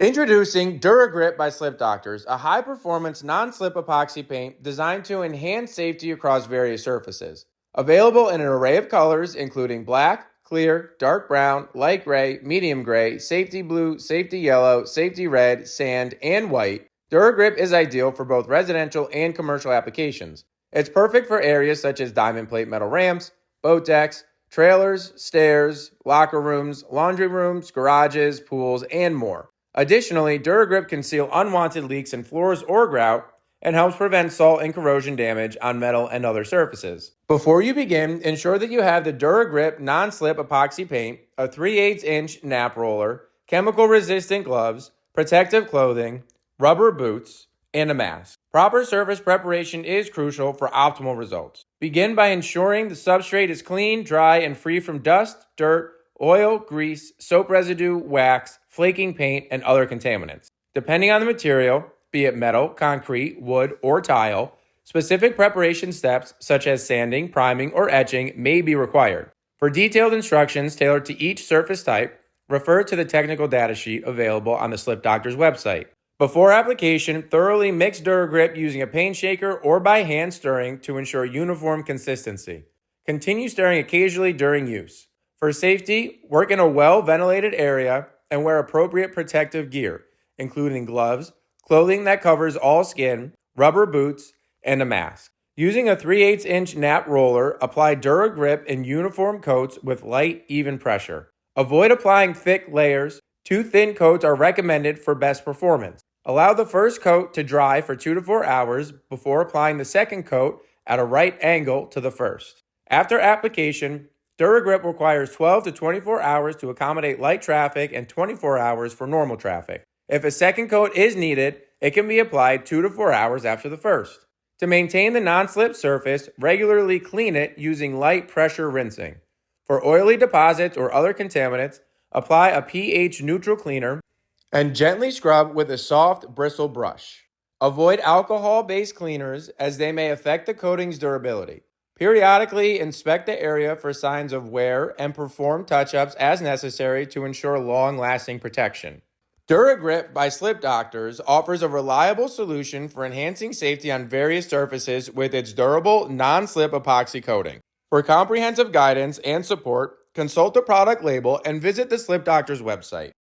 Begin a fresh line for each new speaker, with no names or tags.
Introducing Dura Grip by SlipDoctors, a high-performance non-slip epoxy paint designed to enhance safety across various surfaces. Available in an array of colors including black, clear, dark brown, light gray, medium gray, safety blue, safety yellow, safety red, sand, and white, Dura Grip is ideal for both residential and commercial applications. It's perfect for areas such as diamond plate metal ramps, boat decks, trailers, stairs, locker rooms, laundry rooms, garages, pools, and more. Additionally, Dura Grip can seal unwanted leaks in floors or grout and helps prevent salt and corrosion damage on metal and other surfaces. Before you begin, ensure that you have the Dura Grip non-slip epoxy paint, a 3/8-inch nap roller, chemical-resistant gloves, protective clothing, rubber boots, and a mask. Proper surface preparation is crucial for optimal results. Begin by ensuring the substrate is clean, dry, and free from dust, dirt, oil, grease, soap residue, wax, flaking paint, and other contaminants. Depending on the material, be it metal, concrete, wood, or tile, specific preparation steps such as sanding, priming, or etching may be required. For detailed instructions tailored to each surface type, refer to the technical data sheet available on the SlipDoctors website. Before application, thoroughly mix Dura Grip using a paint shaker or by hand stirring to ensure uniform consistency. Continue stirring occasionally during use. For safety, work in a well-ventilated area and wear appropriate protective gear, including gloves, clothing that covers all skin, rubber boots, and a mask. Using a 3/8-inch nap roller, apply Dura Grip in uniform coats with light, even pressure. Avoid applying thick layers. 2 thin coats are recommended for best performance. Allow the first coat to dry for 2 to 4 hours before applying the second coat at a right angle to the first. After application, Dura Grip requires 12 to 24 hours to accommodate light traffic and 24 hours for normal traffic. If a second coat is needed, it can be applied 2 to 4 hours after the first. To maintain the non-slip surface, regularly clean it using light pressure rinsing. For oily deposits or other contaminants, apply a pH neutral cleaner and gently scrub with a soft bristle brush. Avoid alcohol-based cleaners as they may affect the coating's durability. Periodically inspect the area for signs of wear and perform touch-ups as necessary to ensure long-lasting protection. Dura Grip by SlipDoctors offers a reliable solution for enhancing safety on various surfaces with its durable, non-slip epoxy coating. For comprehensive guidance and support, consult the product label and visit the SlipDoctors website.